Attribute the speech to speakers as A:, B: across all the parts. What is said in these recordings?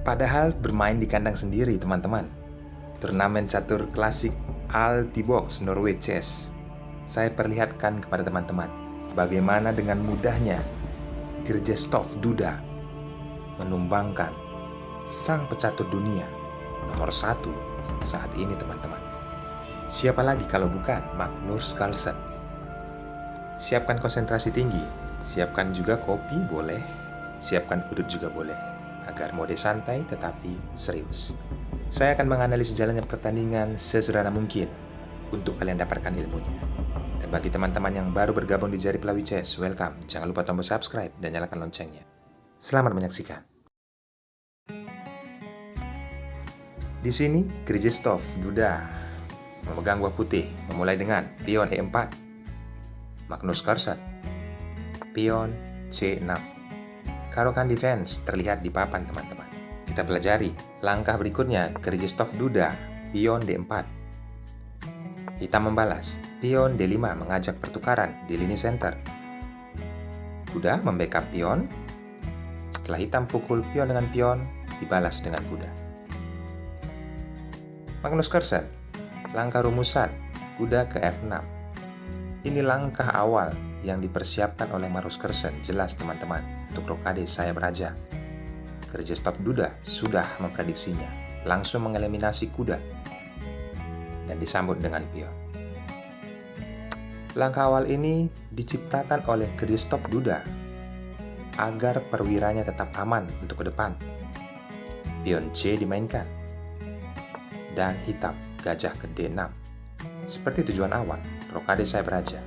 A: Padahal bermain di kandang sendiri, teman-teman. Turnamen catur klasik Altibox Norway Chess. Saya perlihatkan kepada teman-teman bagaimana dengan mudahnya Krzysztof Duda menumbangkan sang pecatur dunia nomor 1 saat ini, teman-teman. Siapa lagi kalau bukan Magnus Carlsen. Siapkan konsentrasi tinggi, siapkan juga kopi boleh, siapkan udut juga boleh, agar mode santai tetapi serius. Saya akan menganalisis jalannya pertandingan sesederhana mungkin untuk kalian dapatkan ilmunya. Dan bagi teman-teman yang baru bergabung di Jari Pelawi Chess, welcome. Jangan lupa tombol subscribe dan nyalakan loncengnya. Selamat menyaksikan. Di sini Krzysztof Duda memegang buah putih, memulai dengan pion E4. Magnus Carlsen pion C6. Caro-Kann defense terlihat di papan, teman-teman. Kita pelajari langkah berikutnya. Krzysztof Duda pion D4. Hitam membalas pion D5 mengajak pertukaran di lini center. Duda membackup pion. Setelah hitam pukul pion dengan pion, dibalas dengan kuda. Magnus Carlsen, langkah rumusan kuda ke F6. Ini langkah awal yang dipersiapkan oleh Magnus Carlsen, jelas teman-teman, untuk rokade sayap raja. Krzysztof Duda sudah memprediksinya, langsung mengeliminasi kuda dan disambut dengan pion. Langkah awal ini diciptakan oleh Krzysztof Duda agar perwiranya tetap aman untuk ke depan. Pion C dimainkan dan hitam gajah ke D6. Seperti tujuan awal rokade sayap raja.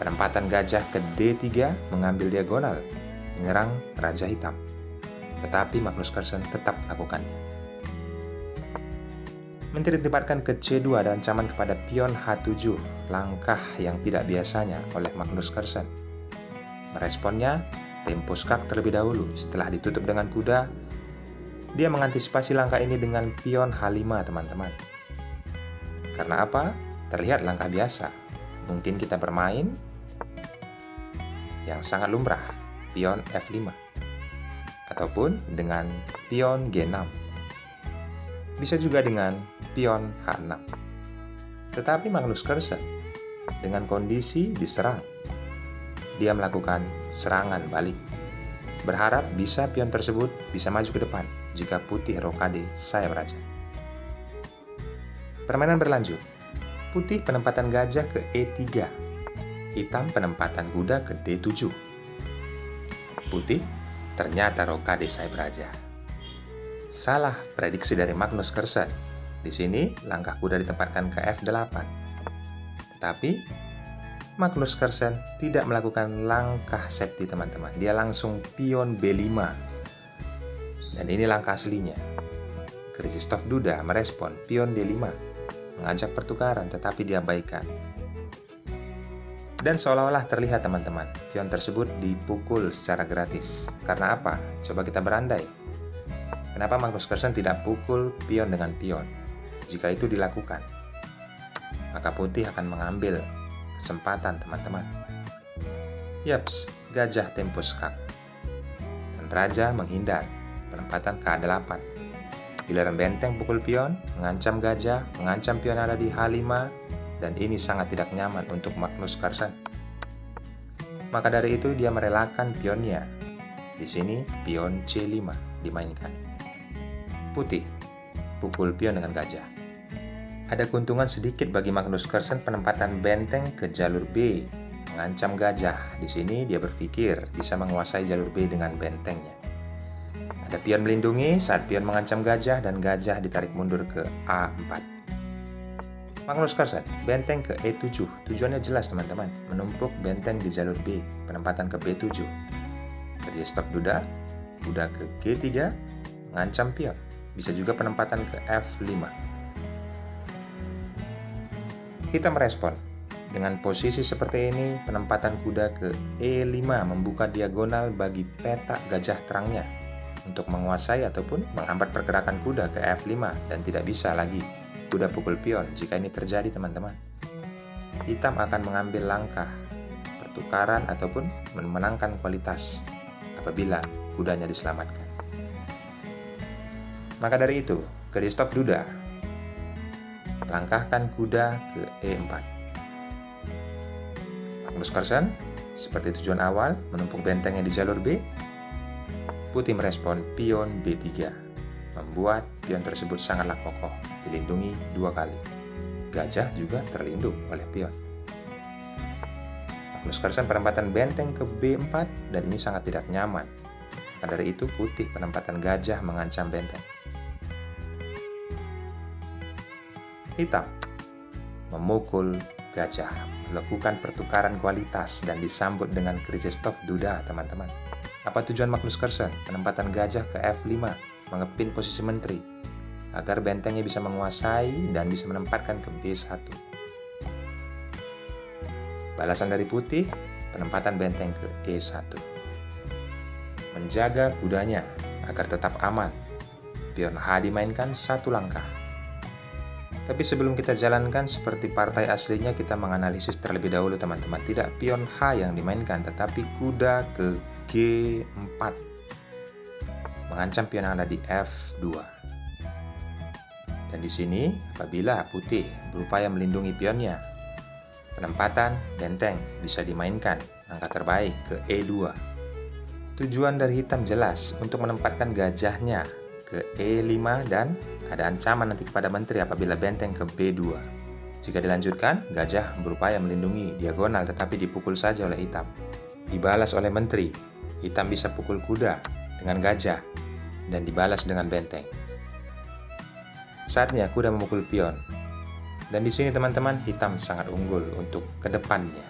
A: Penempatan gajah ke D3 mengambil diagonal, menyerang raja hitam. Tetapi Magnus Carlsen tetap lakukannya. Menteri ditempatkan ke C2 dan ancaman kepada pion H7, langkah yang tidak biasanya oleh Magnus Carlsen. Meresponnya, tempo skak terlebih dahulu. Setelah ditutup dengan kuda, dia mengantisipasi langkah ini dengan pion H5, teman-teman. Karena apa? Terlihat langkah biasa. Mungkin kita bermain yang sangat lumrah, pion F5. Ataupun dengan pion G6. Bisa juga dengan pion H6. Tetapi Magnus Carlsen dengan kondisi diserang, dia melakukan serangan balik. Berharap bisa pion tersebut bisa maju ke depan jika putih rokade sayap raja. Permainan berlanjut. Putih penempatan gajah ke E3. Hitam penempatan kuda ke D7. Putih ternyata rokade sayap raja. Salah prediksi dari Magnus Carlsen. Di sini langkah kuda ditempatkan ke F8. Tetapi Magnus Carlsen tidak melakukan langkah safety, teman-teman. Dia langsung pion B5. Dan ini langkah aslinya. Krzysztof Duda merespon pion D5, mengajak pertukaran tetapi diabaikan. Dan seolah-olah terlihat, teman-teman, pion tersebut dipukul secara gratis. Karena apa? Coba kita berandai. Kenapa Magnus Carlsen tidak pukul pion dengan pion? Jika itu dilakukan, maka putih akan mengambil kesempatan, teman-teman. Yaps, gajah tempo skak. Dan raja menghindar, penempatan ke A8. Giliran benteng pukul pion, mengancam gajah, mengancam pion ada di H5, dan ini sangat tidak nyaman untuk Magnus Carlsen. Maka dari itu dia merelakan pionnya. Di sini pion C5 dimainkan. Putih pukul pion dengan gajah. Ada keuntungan sedikit bagi Magnus Carlsen penempatan benteng ke jalur B, mengancam gajah. Di sini dia berpikir bisa menguasai jalur B dengan bentengnya. Ada pion melindungi saat pion mengancam gajah dan gajah ditarik mundur ke A4. Magnus Carlsen, benteng ke E7. Tujuannya jelas, teman-teman, menumpuk benteng di jalur B, penempatan ke B7. Krzysztof Duda, kuda ke G3, mengancam pion. Bisa juga penempatan ke F5. Kita merespon. Dengan posisi seperti ini, penempatan kuda ke E5 membuka diagonal bagi petak gajah terangnya untuk menguasai ataupun menghambat pergerakan kuda ke F5 dan tidak bisa lagi kuda pukul pion. Jika ini terjadi, teman-teman, hitam akan mengambil langkah pertukaran ataupun memenangkan kualitas apabila kudanya diselamatkan. Maka dari itu, Krzysztof Duda langkahkan kuda ke E4. Magnus Carlsen, seperti tujuan awal, menumpuk bentengnya di jalur B. Putih merespon pion B3, membuat pion tersebut sangatlah kokoh, dilindungi 2 kali. Gajah juga terlindung oleh pion. Magnus Carlsen penempatan benteng ke B4 dan ini sangat tidak nyaman. Maka dari itu putih penempatan gajah mengancam benteng. Hitam memukul gajah, melakukan pertukaran kualitas dan disambut dengan Krzysztof Duda, teman-teman. Apa tujuan Magnus Carlsen? Penempatan gajah ke F5, mengepin posisi menteri, agar bentengnya bisa menguasai dan bisa menempatkan ke B1. Balasan dari putih, penempatan benteng ke E1. Menjaga kudanya agar tetap aman, pion H dimainkan 1 langkah. Tapi sebelum kita jalankan seperti partai aslinya, kita menganalisis terlebih dahulu, teman-teman. Tidak pion H yang dimainkan, tetapi kuda ke G4. Mengancam pion yang ada di F2. Dan di sini, apabila putih berupaya melindungi pionnya, penempatan benteng bisa dimainkan, angka terbaik ke E2. Tujuan dari hitam jelas untuk menempatkan gajahnya ke E5 dan ada ancaman nanti kepada menteri apabila benteng ke B2. Jika dilanjutkan, gajah berupaya melindungi diagonal tetapi dipukul saja oleh hitam. Dibalas oleh menteri, hitam bisa pukul kuda dengan gajah dan dibalas dengan benteng. Saatnya kuda memukul pion. Dan di sini teman-teman, hitam sangat unggul untuk kedepannya.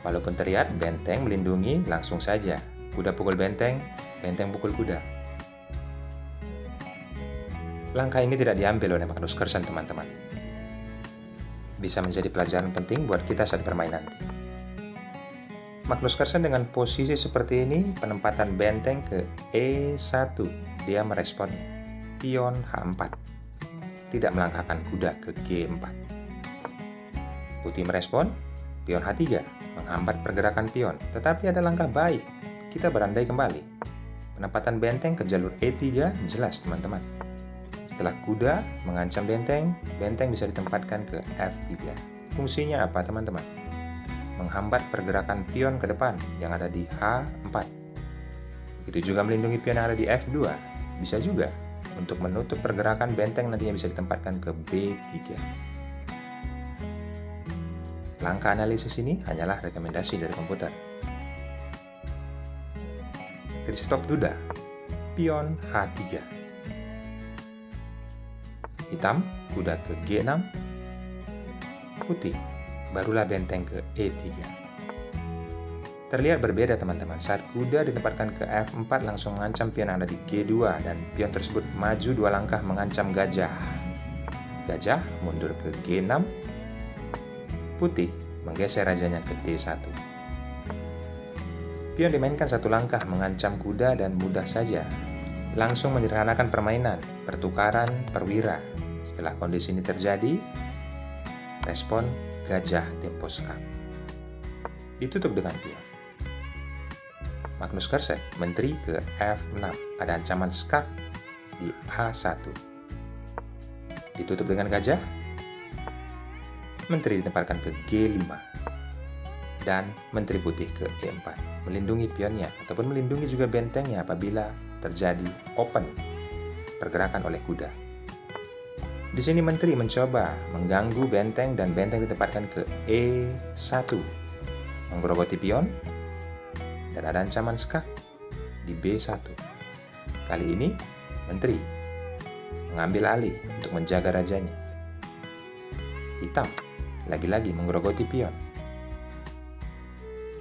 A: Walaupun terlihat benteng melindungi, langsung saja kuda pukul benteng, benteng pukul kuda. Langkah ini tidak diambil oleh Magnus Carlsen, teman-teman. Bisa menjadi pelajaran penting buat kita saat bermain nanti. Magnus Carlsen dengan posisi seperti ini, penempatan benteng ke E1, dia meresponnya. Pion H4, tidak melangkahkan kuda ke G4. Putih merespon, pion H3, menghambat pergerakan pion, tetapi ada langkah baik, kita berandai kembali. Penempatan benteng ke jalur E3 jelas, teman-teman. Setelah kuda mengancam benteng, benteng bisa ditempatkan ke F3. Fungsinya apa, teman-teman? Menghambat pergerakan pion ke depan yang ada di H4. Begitu juga melindungi pion yang ada di F2. Bisa juga untuk menutup pergerakan benteng nantinya bisa ditempatkan ke B3. Langkah analisis ini hanyalah rekomendasi dari komputer. Krzysztof Duda, pion H3. Hitam, kuda ke G6. Putih, barulah benteng ke E3. Terlihat berbeda, teman-teman. Saat kuda ditempatkan ke F4 langsung mengancam pion yang ada di G2 dan pion tersebut maju 2 langkah mengancam gajah. Gajah mundur ke G6. Putih menggeser rajanya ke D1. Pion dimainkan 1 langkah mengancam kuda dan mudah saja. Langsung menyederhanakan permainan, pertukaran perwira. Setelah kondisi ini terjadi, respon gajah tempo skak. Ditutup dengan pion. Magnus Carlsen, menteri ke F6, ada ancaman skak di A1. Ditutup dengan gajah, menteri ditempatkan ke G5. Dan menteri putih ke E4, melindungi pionnya ataupun melindungi juga bentengnya apabila terjadi open pergerakan oleh kuda. Di sini menteri mencoba mengganggu benteng dan benteng ditempatkan ke E1, menggerogoti pion dan ada ancaman skak di B1. Kali ini menteri mengambil alih untuk menjaga rajanya. Hitam lagi-lagi menggerogoti pion.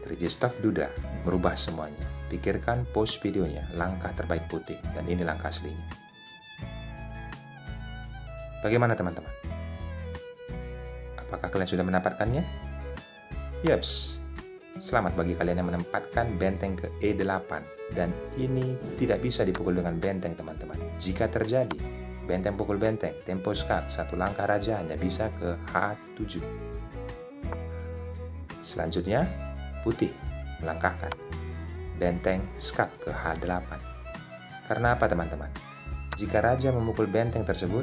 A: Krzysztof Duda merubah semuanya. Pikirkan post videonya, langkah terbaik putih, dan ini langkah aslinya. Bagaimana teman-teman? Apakah kalian sudah mendapatkannya? Yaps, selamat bagi kalian yang menempatkan benteng ke E8, dan ini tidak bisa dipukul dengan benteng, teman-teman. Jika terjadi benteng pukul benteng, tempo skak, 1 langkah raja hanya bisa ke H7. Selanjutnya, putih melangkahkan benteng skak ke H8. Karena apa, teman-teman? Jika raja memukul benteng tersebut,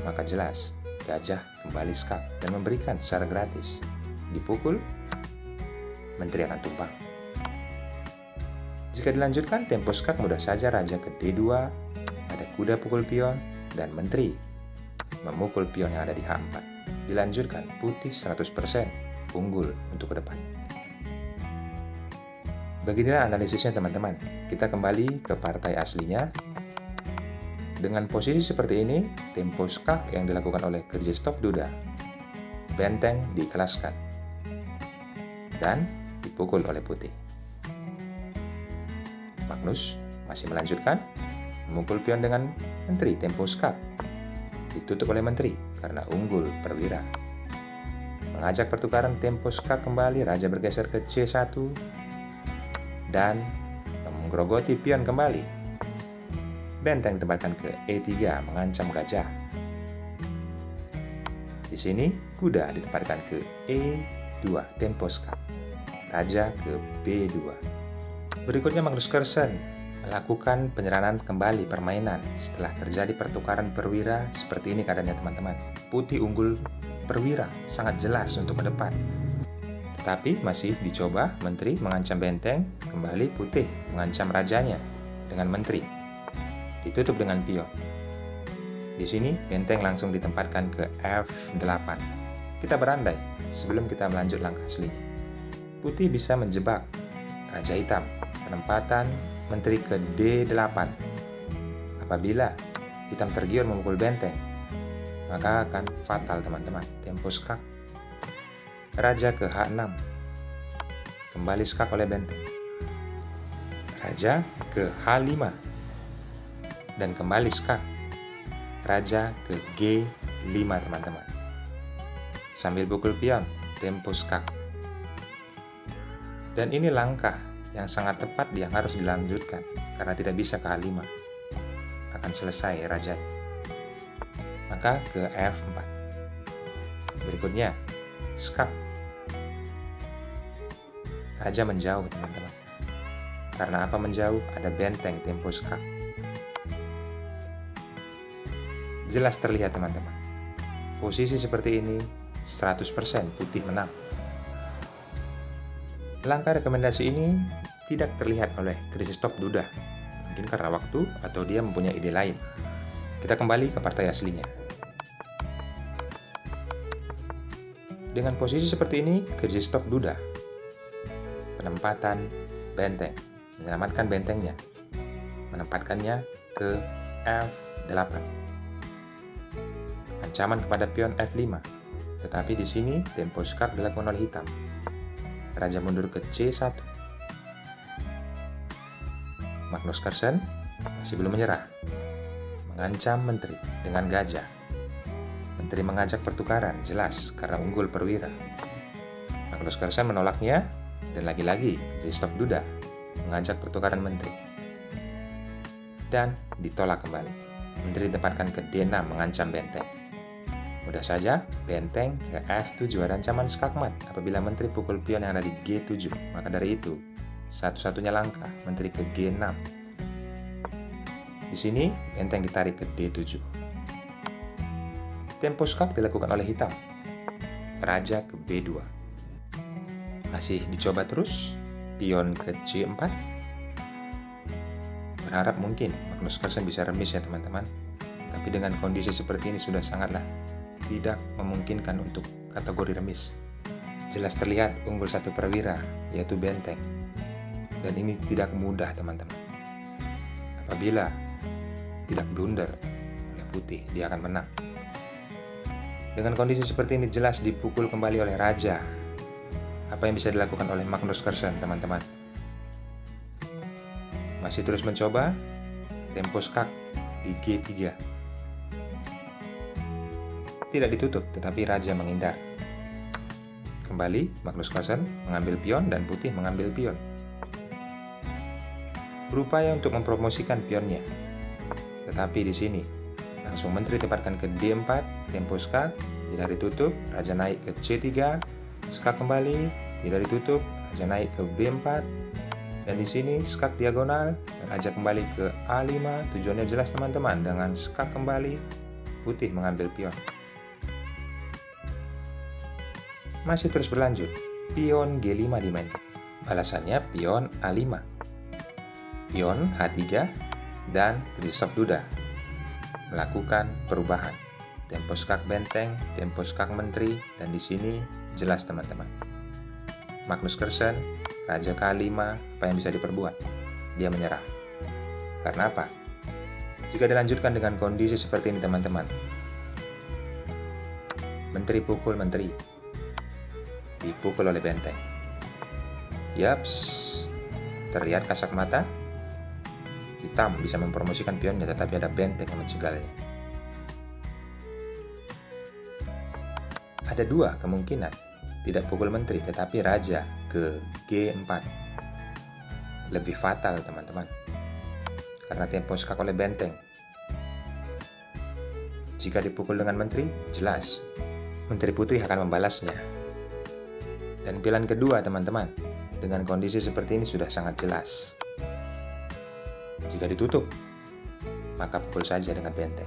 A: maka jelas gajah kembali skak dan memberikan secara gratis. Dipukul, menteri akan tumbang. Jika dilanjutkan tempo skak, mudah saja raja ke D2, ada kuda pukul pion, dan menteri memukul pion yang ada di H4. Dilanjutkan, putih 100% unggul untuk ke depan. Beginilah analisisnya teman-teman. Kita kembali ke partai aslinya. Dengan posisi seperti ini, tempo skak yang dilakukan oleh Krzysztof Duda, benteng dikelaskan dan dipukul oleh putih. Magnus masih melanjutkan, memukul pion dengan menteri tempo skak, ditutup oleh menteri karena unggul perwira. Mengajak pertukaran tempo skak kembali, raja bergeser ke C1 dan menggerogoti pion kembali. Benteng ditempatkan ke E3 mengancam gajah. Di sini kuda ditempatkan ke E2 tempo skak, raja ke B2. Berikutnya Magnus Carlsen melakukan penyerangan kembali permainan setelah terjadi pertukaran perwira. Seperti ini keadaannya teman-teman. Putih unggul perwira sangat jelas untuk ke depan. Tetapi masih dicoba, menteri mengancam benteng, kembali putih mengancam rajanya dengan menteri. Ditutup dengan pion. Di sini benteng langsung ditempatkan ke F8. Kita berandai sebelum kita melanjut langkah selanjutnya. Putih bisa menjebak raja hitam, penempatan menteri ke D8. Apabila hitam tergiur memukul benteng, maka akan fatal teman-teman. Tempo skak, raja ke H6, kembali skak oleh benteng. Raja ke H5 dan kembali skak, raja ke G5 teman-teman. Sambil pukul pion, tempo skak. Dan ini langkah yang sangat tepat yang harus dilanjutkan karena tidak bisa ke H5. Akan selesai raja. Maka ke F4. Berikutnya, skak. Raja menjauh teman-teman. Karena apa menjauh? Ada benteng tempo skak. Jelas terlihat teman-teman. Posisi seperti ini 100% putih menang. Langkah rekomendasi ini tidak terlihat oleh Krzysztof Duda. Mungkin karena waktu atau dia mempunyai ide lain. Kita kembali ke partai aslinya. Dengan posisi seperti ini, Krzysztof Duda penempatan benteng, menyelamatkan bentengnya, menempatkannya ke F8. Ancaman kepada pion F5, tetapi di sini tempo skak dilakukan oleh hitam. Raja mundur ke C1. Magnus Carlsen masih belum menyerah, mengancam menteri dengan gajah. Menteri mengajak pertukaran, jelas karena unggul perwira. Magnus Carlsen menolaknya, dan lagi-lagi Krzysztof Duda mengajak pertukaran menteri. Dan ditolak kembali. Menteri ditempatkan ke D6 mengancam benteng. Mudah saja, benteng ke F7 ada ancaman skakmat apabila menteri pukul pion yang ada di G7. Maka dari itu, satu-satunya langkah menteri ke G6. Di sini, benteng ditarik ke D7. Tempo skak dilakukan oleh hitam. Raja ke B2. Masih dicoba terus, pion ke C4. Berharap mungkin Magnus Carlsen bisa remis ya teman-teman. Tapi dengan kondisi seperti ini sudah sangatlah tidak memungkinkan untuk kategori remis. Jelas terlihat unggul satu perwira, yaitu benteng. Dan ini tidak mudah teman-teman. Apabila tidak blunder oleh putih, dia akan menang. Dengan kondisi seperti ini jelas dipukul kembali oleh raja. Apa yang bisa dilakukan oleh Magnus Carlsen teman-teman? Masih terus mencoba, tempo skak di G3. Tidak ditutup, tetapi raja menghindar. Kembali, Magnus Carlsen mengambil pion dan putih mengambil pion. Berupaya untuk mempromosikan pionnya. Tetapi di sini, langsung menteri tempatkan ke D4, tempo skak, tidak ditutup, raja naik ke C3, skak kembali, tidak ditutup, raja naik ke B4, Dan di sini skak diagonal dan ajak kembali ke A5. Tujuannya jelas teman-teman, dengan skak kembali putih mengambil pion. Masih terus berlanjut, pion G5 dimainkan. Balasannya pion A5, pion H3, dan bishop Duda. Melakukan perubahan. Tempo skak benteng, tempo skak menteri, dan di sini jelas teman-teman. Magnus Carlsen, Raja K5, apa yang bisa diperbuat? Dia menyerah. Karena apa? Jika dilanjutkan dengan kondisi seperti ini teman-teman. Menteri pukul menteri. Dipukul oleh benteng. Yaps, terlihat kasat mata. Hitam bisa mempromosikan pionnya, tetapi ada benteng yang mencegahnya. Ada dua kemungkinan, tidak pukul menteri, tetapi raja ke G4. Lebih fatal teman-teman, karena tempo skak oleh benteng. Jika dipukul dengan menteri, jelas menteri putih akan membalasnya. Dan pilihan kedua teman-teman, dengan kondisi seperti ini sudah sangat jelas. Jika ditutup, maka pukul saja dengan benteng.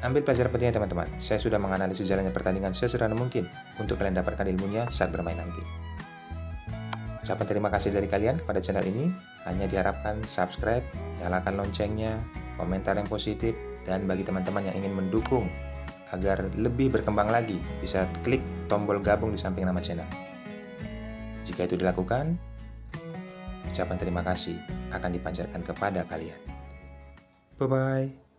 A: Ambil pelajaran pentingnya teman-teman. Saya sudah menganalisis jalannya pertandingan sesederhana mungkin untuk kalian dapatkan ilmunya saat bermain nanti. Ucapan terima kasih dari kalian kepada channel ini. Hanya diharapkan subscribe, nyalakan loncengnya, komentar yang positif, dan bagi teman-teman yang ingin mendukung agar lebih berkembang lagi, bisa klik tombol gabung di samping nama channel. Jika itu dilakukan, ucapan terima kasih akan dipanjatkan kepada kalian. Bye-bye.